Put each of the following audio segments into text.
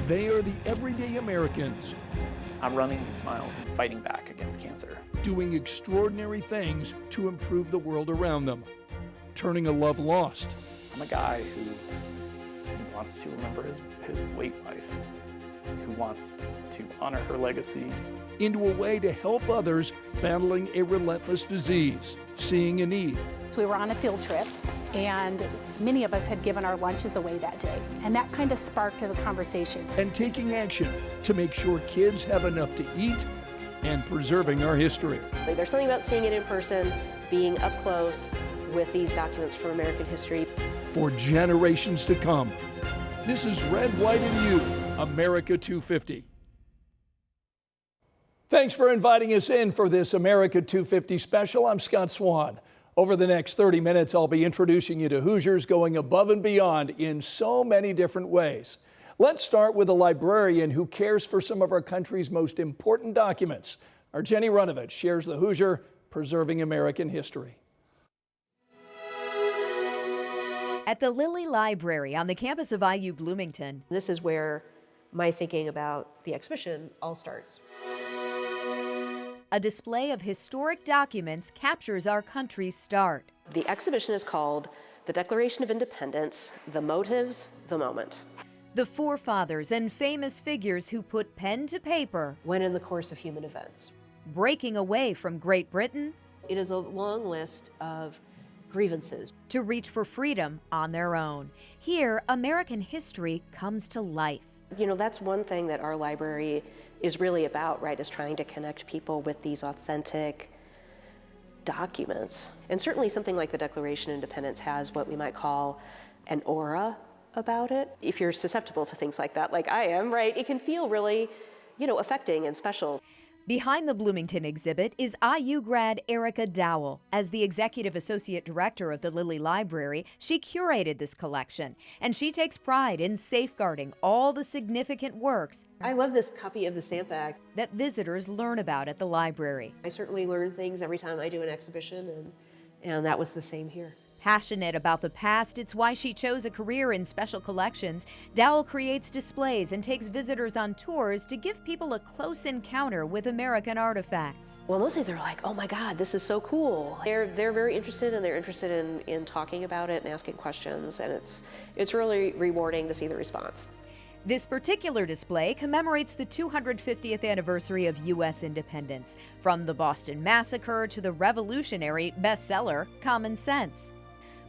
They are the everyday Americans I'm running these miles and fighting back against cancer. doing extraordinary things to improve the world around them, turning a love lost I'm a guy who wants to remember his late wife, who wants to honor her legacy. into a way to help others battling a relentless disease, seeing a need. We were on a field trip, and many of us had given our lunches away that day, and that kind of sparked the conversation. And taking action to make sure kids have enough to eat and preserving our history. There's something about seeing it in person, being up close with these documents from American history. For generations to come. This is Red, White, and You, America 250. Thanks for inviting us in for this America 250 special. I'm Scott Swan. Over the next 30 minutes, I'll be introducing you to Hoosiers going above and beyond in so many different ways. Let's start with a librarian who cares for some of our country's most important documents. Our Jenny Runovich shares the Hoosier preserving American history. At the Lilly Library on the campus of IU Bloomington. This is where my thinking about the exhibition all starts. A display of historic documents captures our country's start. The exhibition is called The Declaration of Independence, The Motives, The Moment. The forefathers and famous figures who put pen to paper, When in the course of human events. breaking away from Great Britain It is a long list of grievances. to reach for freedom on their own. Here, American history comes to life. You know, that's one thing that our library is really about, right, is trying to connect people with these authentic documents. And certainly something like the Declaration of Independence has what we might call an aura about it. If you're susceptible to things like that, like I am, right, it can feel really, affecting and special. Behind the Bloomington exhibit is IU grad Erica Dowell. As the executive associate director of the Lilly Library, she curated this collection, and she takes pride in safeguarding all the significant works I love this copy of the Stamp Act. that visitors learn about at the library. I certainly learn things every time I do an exhibition, and that was the same here. Passionate about the past, it's why she chose a career in special collections. Dowell creates displays and takes visitors on tours to give people a close encounter with American artifacts. Well, mostly they're like, oh my God, this is so cool. They're very interested, and they're interested in talking about it and asking questions, and it's really rewarding to see the response. This particular display commemorates the 250th anniversary of U.S. independence, from the Boston Massacre to the revolutionary bestseller Common Sense.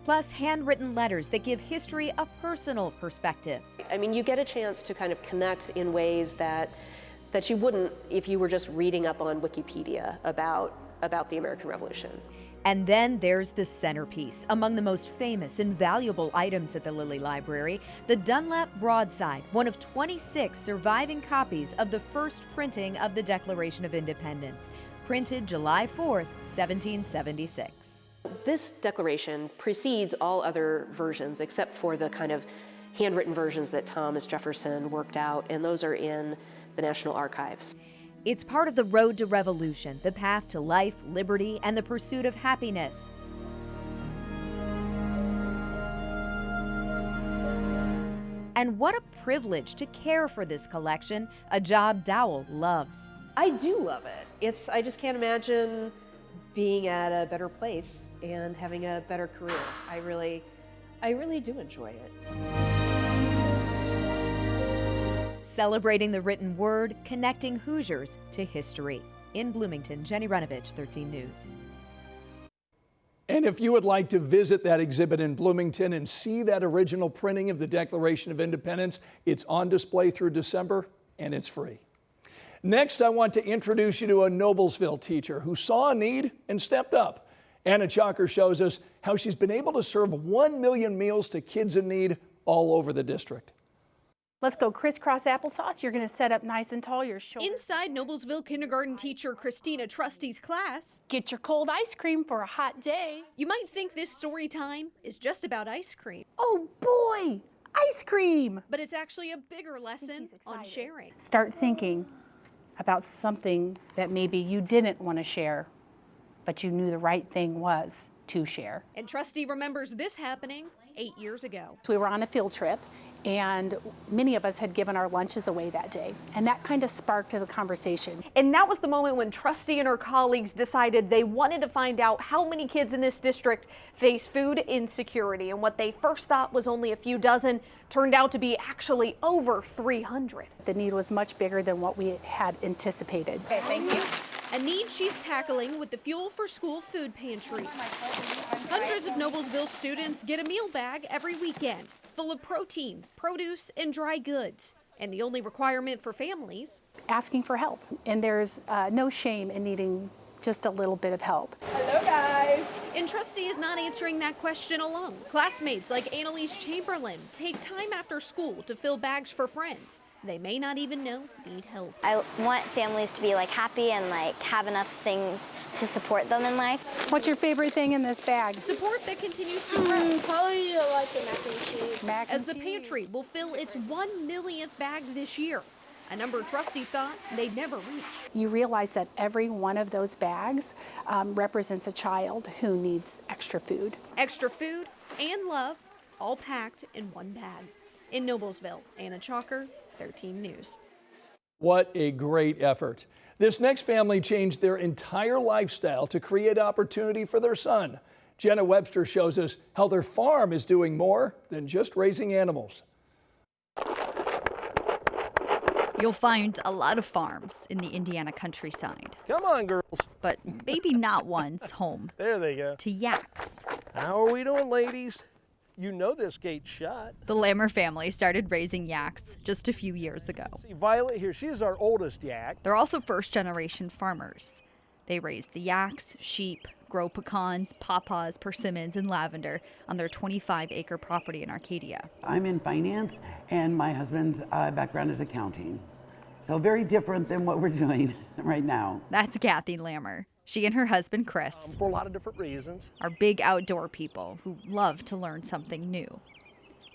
Plus handwritten letters that give history a personal perspective. I mean, you get a chance to kind of connect in ways that you wouldn't if you were just reading up on Wikipedia about the American Revolution. And then there's the centerpiece, among the most famous and valuable items at the Lilly Library, the Dunlap broadside, one of 26 surviving copies of the first printing of the Declaration of Independence, printed July 4th, 1776. This declaration precedes all other versions except for the kind of handwritten versions that Thomas Jefferson worked out, and those are in the National Archives. It's part of the road to revolution, the path to life, liberty, and the pursuit of happiness. And what a privilege to care for this collection, a job Dowell loves. I do love it. I just can't imagine being at a better place and having a better career. I really do enjoy it. Celebrating the written word, connecting Hoosiers to history. In Bloomington, Jenny Runovich, 13 News. And if you would like to visit that exhibit in Bloomington and see that original printing of the Declaration of Independence, it's on display through December, and it's free. Next, I want to introduce you to a Noblesville teacher who saw a need and stepped up. Anna Chalker shows us how she's been able to serve 1 million meals to kids in need all over the district. Let's go crisscross applesauce. You're going to set up nice and tall, your shoulders. Inside Noblesville kindergarten teacher Christina Trusty's class, Get your cold ice cream for a hot day. you might think this story time is just about ice cream, Oh boy, ice cream. but it's actually a bigger lesson on sharing. Start thinking about something that maybe you didn't want to share, but you knew the right thing was to share. And Trusty remembers this happening 8 years ago. So we were on a field trip, And many of us had given our lunches away that day. And that kind of sparked the conversation. And that was the moment when Trusty and her colleagues decided they wanted to find out how many kids in this district face food insecurity. And what they first thought was only a few dozen turned out to be actually over 300. The need was much bigger than what we had anticipated. Okay, thank you. A need she's tackling with the Fuel for School food pantry. Hundreds of Noblesville students get a meal bag every weekend, full of protein, produce, and dry goods. And the only requirement for families, Asking for help. And there's no shame in needing just a little bit of help. hello guys. And Trusty is not answering that question alone. Classmates like Annalise Chamberlain take time after school to fill bags for friends they may not even know need help. I want families to be like happy and like have enough things to support them in life. What's your favorite thing in this bag? Support that continues to grow. Probably like the mac and cheese. Mac As and the cheese. pantry will fill its 1 millionth bag this year, a number Trusty thought they'd never reach. You realize that every one of those bags represents a child who needs extra food. Extra food and love, all packed in one bag. In Noblesville, Anna Chalker, 13 News. What a great effort. This next family changed their entire lifestyle to create opportunity for their son. Jenna Webster shows us how their farm is doing more than just raising animals. You'll find a lot of farms in the Indiana countryside, Come on, girls. but maybe not one's home There they go. to yaks. How are we doing, ladies? You know this gate's shut. The Lammer family started raising yaks just a few years ago. See, Violet here, she is our oldest yak. They're also first-generation farmers. They raise the yaks, sheep, grow pecans, pawpaws, persimmons, and lavender on their 25-acre property in Arcadia. I'm in finance, and my husband's background is accounting. So very different than what we're doing right now. That's Kathy Lammer. She and her husband, Chris, For a lot of different reasons. are big outdoor people who love to learn something new.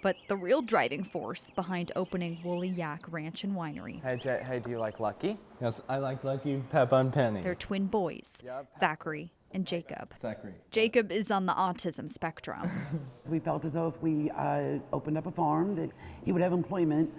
But the real driving force behind opening Woolly Yak Ranch and Winery, Hey, do you like Lucky? Yes, I like Lucky, Peppa, and Penny. their twin boys, Zachary and Jacob. Zachary. Jacob is on the autism spectrum. We felt as though if we opened up a farm that he would have employment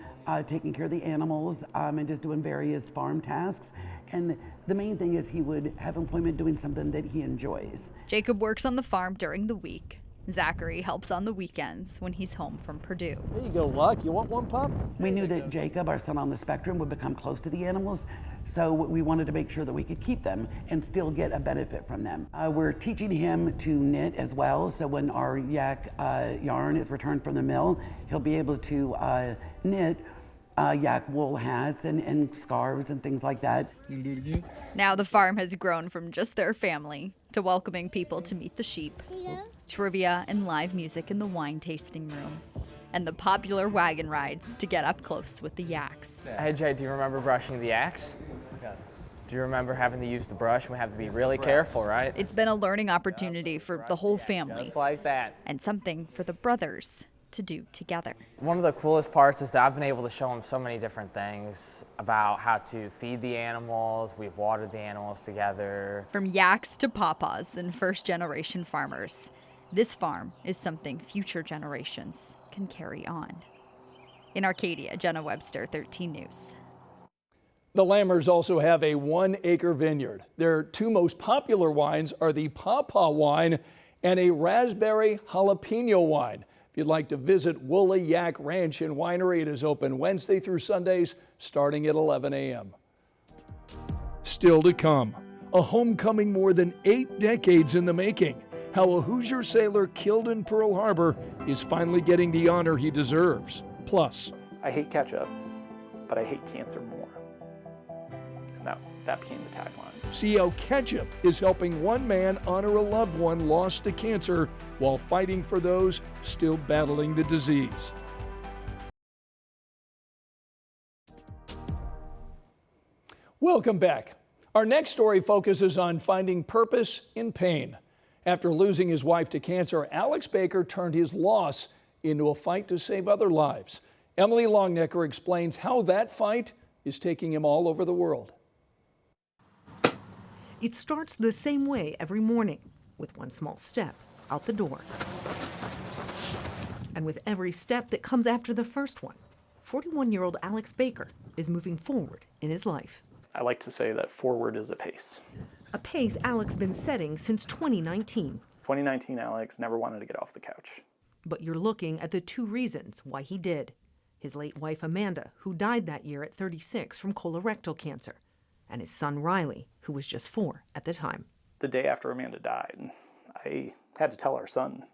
taking care of the animals and just doing various farm tasks. And the main thing is he would have employment doing something that he enjoys. Jacob works on the farm during the week. Zachary helps on the weekends when he's home from Purdue. There you go, Luck. You want one pup? We knew that Jacob, our son on the spectrum, would become close to the animals, so we wanted to make sure that we could keep them and still get a benefit from them. We're teaching him to knit as well, so when our yak yarn is returned from the mill, he'll be able to knit yak wool hats and scarves and things like that. Now the farm has grown from just their family to welcoming people to meet the sheep, trivia and live music in the wine tasting room, and the popular wagon rides to get up close with the yaks. Hey, Jay, do you remember brushing the yaks? Yes. Do you remember having to use the brush? We have to be really careful, right? It's been a learning opportunity for the whole family, Just like that. and something for the brothers to do together. One of the coolest parts is that I've been able to show them so many different things about how to feed the animals. We've watered the animals together. From yaks to pawpaws and first-generation farmers, this farm is something future generations can carry on. In Arcadia, Jenna Webster, 13 News. The Lammers also have a 1-acre vineyard. Their two most popular wines are the Pawpaw wine and a raspberry jalapeno wine. If you'd like to visit Woolly Yak Ranch and Winery, it is open Wednesday through Sundays starting at 11 a.m. Still to come, a homecoming more than 8 decades in the making. How a Hoosier sailor killed in Pearl Harbor is finally getting the honor he deserves. Plus, I hate ketchup, but I hate cancer more. And that became the tagline. see how ketchup is helping one man honor a loved one lost to cancer while fighting for those still battling the disease. Welcome back. Our next story focuses on finding purpose in pain. After losing his wife to cancer, Alex Baker turned his loss into a fight to save other lives. Emily Longnecker explains how that fight is taking him all over the world. It starts the same way every morning, with one small step out the door. And with every step that comes after the first one, 41-year-old Alex Baker is moving forward in his life. I like to say that forward is a pace. A pace Alex been setting since 2019. 2019 Alex never wanted to get off the couch. But you're looking at the two reasons why he did. His late wife Amanda, who died that year at 36 from colorectal cancer, and his son Riley, who was just 4 at the time. The day after Amanda died, I had to tell our son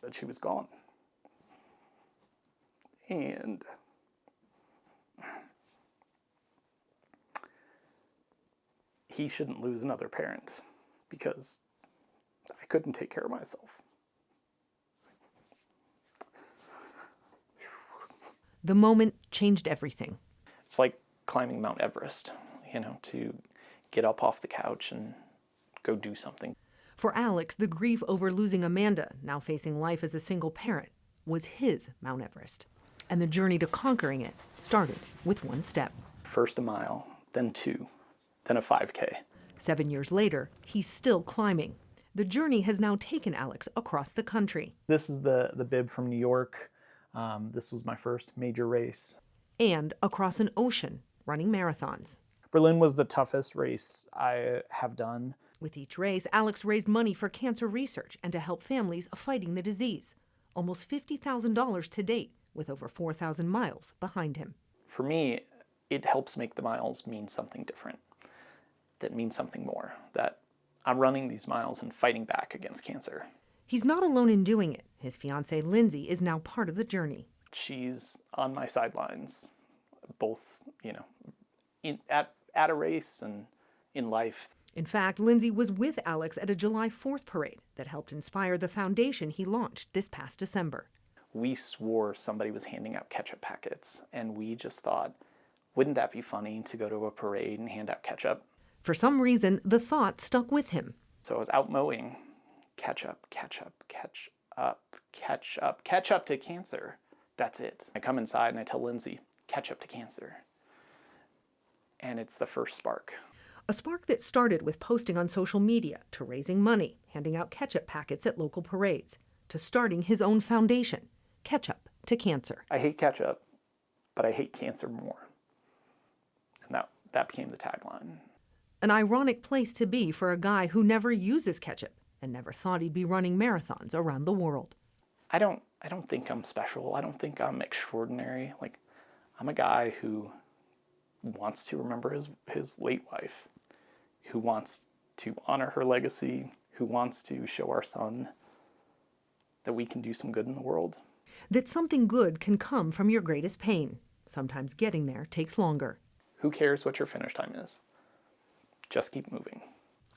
that she was gone. And he shouldn't lose another parent because I couldn't take care of myself. The moment changed everything. It's like climbing Mount Everest, to get up off the couch and go do something. For Alex, the grief over losing Amanda, now facing life as a single parent, was his Mount Everest. And the journey to conquering it started with one step. First a mile, then 2, then a 5K. 7 years later, he's still climbing. The journey has now taken Alex across the country. This is the bib from New York. This was my first major race. And across an ocean, running marathons. Berlin was the toughest race I have done. With each race, Alex raised money for cancer research and to help families fighting the disease. Almost $50,000 to date, with over 4,000 miles behind him. For me, it helps make the miles mean something different. That means something more. That I'm running these miles and fighting back against cancer. He's not alone in doing it. His fiancée, Lindsay, is now part of the journey. She's on my sidelines, both, at a race and in life. In fact, Lindsay was with Alex at a July 4th parade that helped inspire the foundation he launched this past December. We swore somebody was handing out ketchup packets, and we just thought, wouldn't that be funny to go to a parade and hand out ketchup? For some reason, the thought stuck with him. So I was out mowing. Ketchup, ketchup, ketchup, ketchup, ketchup to cancer. That's it. I come inside and I tell Lindsay, ketchup to cancer. And it's the first spark. A spark that started with posting on social media, to raising money, handing out ketchup packets at local parades, to starting his own foundation, Ketchup to Cancer. I hate ketchup, but I hate cancer more. And that became the tagline. An ironic place to be for a guy who never uses ketchup and never thought he'd be running marathons around the world. I don't think I'm special. I don't think I'm extraordinary. I'm a guy who wants to remember his late wife, who wants to honor her legacy, who wants to show our son that we can do some good in the world. That something good can come from your greatest pain. Sometimes getting there takes longer. Who cares what your finish time is? Just keep moving.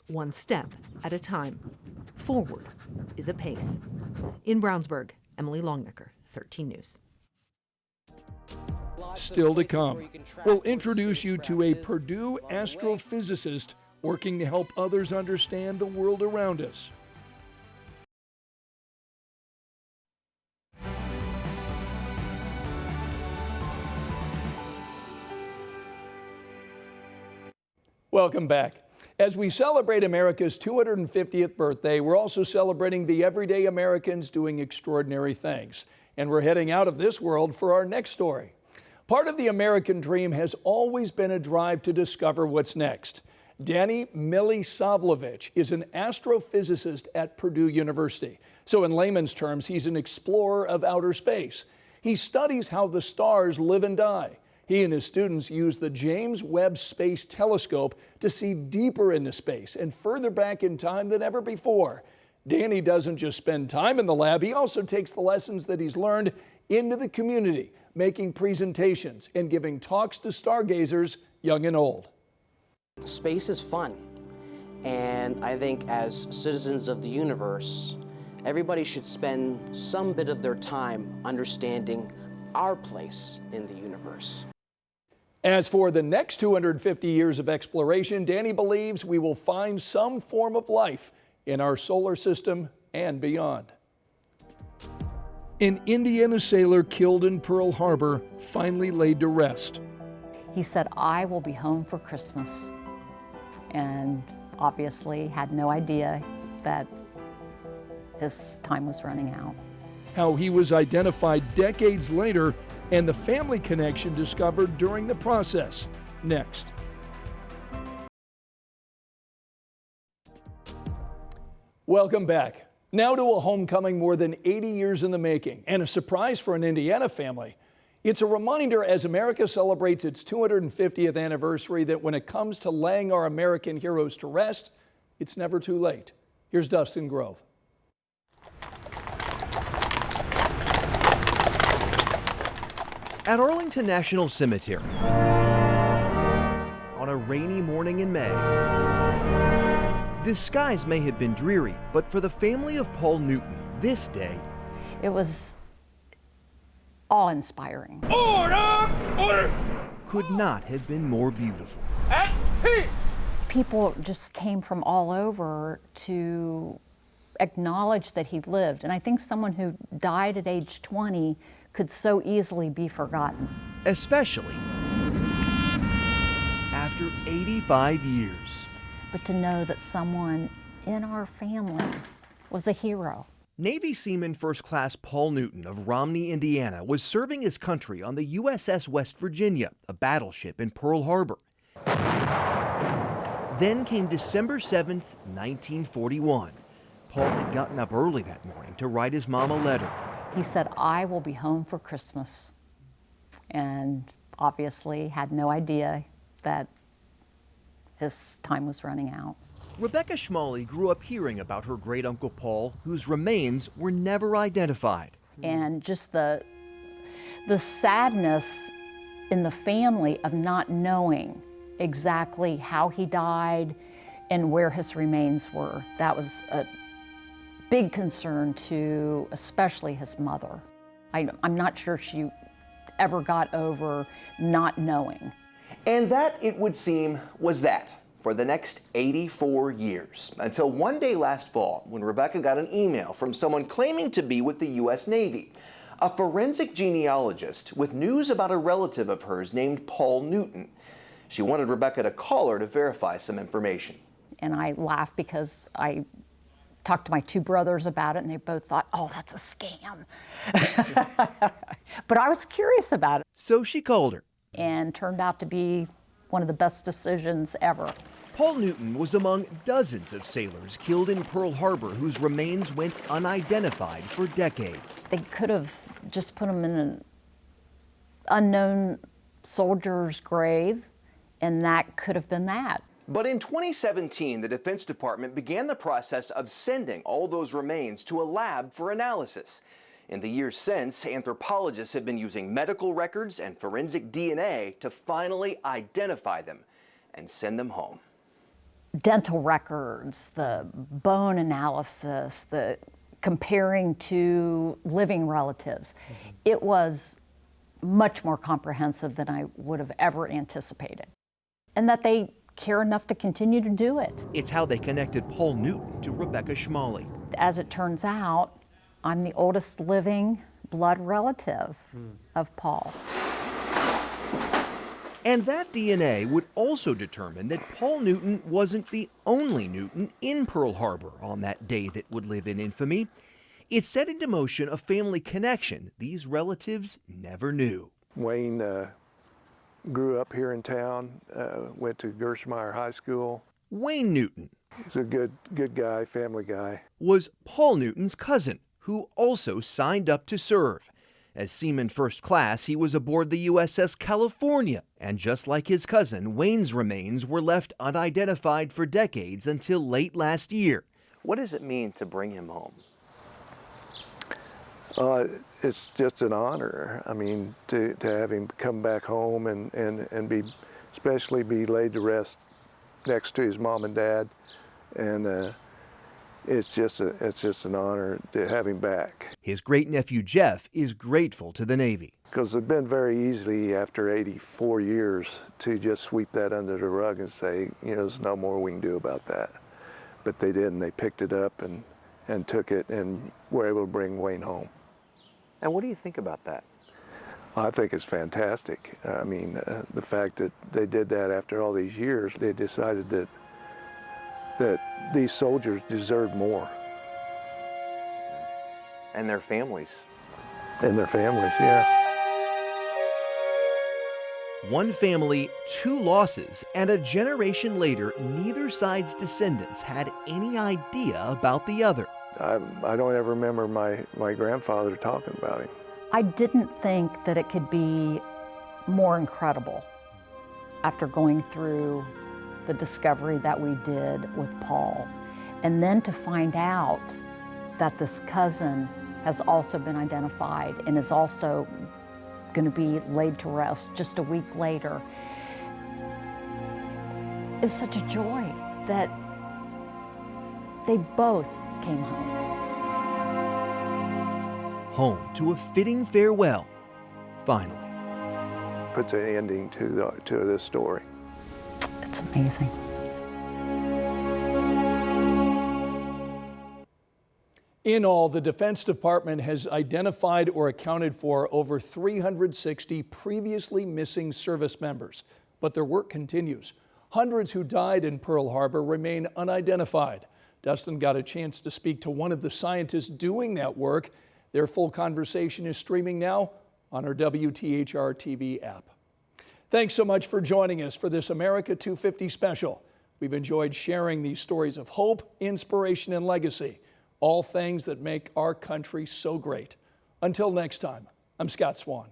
One step at a time. Forward is a pace. In Brownsburg, Emily Longnecker, 13 News. Still to come, we'll introduce you to a Purdue astrophysicist working to help others understand the world around us. Welcome back. As we celebrate America's 250th birthday, we're also celebrating the everyday Americans doing extraordinary things. And we're heading out of this world for our next story. Part of the American dream has always been a drive to discover what's next. Danny Milisavljevic is an astrophysicist at Purdue University. So in layman's terms, he's an explorer of outer space. He studies how the stars live and die. He and his students use the James Webb Space Telescope to see deeper into space and further back in time than ever before. Danny doesn't just spend time in the lab, he also takes the lessons that he's learned into the community, making presentations and giving talks to stargazers, young and old. Space is fun, and I think as citizens of the universe, everybody should spend some bit of their time understanding our place in the universe. As for the next 250 years of exploration, Danny believes we will find some form of life in our solar system and beyond. An Indiana sailor killed in Pearl Harbor finally laid to rest. He said, "I will be home for Christmas," and obviously had no idea that his time was running out. how he was identified decades later and the family connection discovered during the process. Next. Welcome back. Now to a homecoming more than 80 years in the making and a surprise for an Indiana family. It's a reminder as America celebrates its 250th anniversary that when it comes to laying our American heroes to rest, it's never too late. Here's Dustin Grove. At Arlington National Cemetery, on a rainy morning in May, the skies may have been dreary, but for the family of Paul Newton, this day, it was awe-inspiring. Order! Order! Could not have been more beautiful. At peace! People just came from all over to acknowledge that he lived. And I think someone who died at age 20 could so easily be forgotten. Especially after 85 years. But to know that someone in our family was a hero. Navy Seaman First Class Paul Newton of Romney, Indiana, was serving his country on the USS West Virginia, a battleship in Pearl Harbor. Then came December 7th, 1941. Paul had gotten up early that morning to write his mom a letter. He said, "I will be home for Christmas," and obviously had no idea that his time was running out. Rebecca Schmalley grew up hearing about her great-uncle Paul, whose remains were never identified. And just the sadness in the family of not knowing exactly how he died and where his remains were. That was a big concern to especially his mother. I'm not sure she ever got over not knowing. And that, it would seem, was that for the next 84 years, until one day last fall when Rebecca got an email from someone claiming to be with the U.S. Navy, a forensic genealogist with news about a relative of hers named Paul Newton. She wanted Rebecca to call her to verify some information. And I laughed because I talked to my two brothers about it, and they both thought, "Oh, that's a scam." But I was curious about it. So she called her. And turned out to be one of the best decisions ever. Paul Newton was among dozens of sailors killed in Pearl Harbor whose remains went unidentified for decades. They could have just put him in an unknown soldier's grave, and that could have been that. But in 2017, the Defense Department began the process of sending all those remains to a lab for analysis. In the years since, anthropologists have been using medical records and forensic DNA to finally identify them and send them home. Dental records, the bone analysis, the comparing to living relatives. It was much more comprehensive than I would have ever anticipated. And that they care enough to continue to do it. It's how they connected Paul Newton to Rebecca Schmalley. As it turns out, I'm the oldest living blood relative of Paul. And that DNA would also determine that Paul Newton wasn't the only Newton in Pearl Harbor on that day that would live in infamy. It set into motion a family connection these relatives never knew. Wayne grew up here in town, went to Gershmeyer High School. Wayne Newton. He's a good guy, family guy. Was Paul Newton's cousin, who also signed up to serve. As Seaman First Class, he was aboard the USS California, and just like his cousin, Wayne's remains were left unidentified for decades until late last year. What does it mean to bring him home? It's just an honor. I mean, to have him come back home and be, especially be laid to rest next to his mom and dad, and it's just an honor to have him back. His great-nephew Jeff is grateful to the Navy. Because it's been very easy after 84 years to just sweep that under the rug and say, you know, there's no more we can do about that. But they didn't. They picked it up and took it and were able to bring Wayne home. And what do you think about that? I think it's fantastic. I mean, the fact that they did that after all these years, they decided that these soldiers deserved more. And their families and their families, yeah. One family, 2 losses, and a generation later, neither side's descendants had any idea about the other. I don't ever remember my grandfather talking about him. I didn't think that it could be more incredible after going through the discovery that we did with Paul. And then to find out that this cousin has also been identified and is also going to be laid to rest just a week later is such a joy that they both came home. Home to a fitting farewell, finally. Puts an ending to this story. It's amazing. In all, the Defense Department has identified or accounted for over 360 previously missing service members, but their work continues. Hundreds who died in Pearl Harbor remain unidentified. Dustin got a chance to speak to one of the scientists doing that work. Their full conversation is streaming now on our WTHR TV app. Thanks so much for joining us for this America 250 special. We've enjoyed sharing these stories of hope, inspiration, and legacy, all things that make our country so great. Until next time, I'm Scott Swan.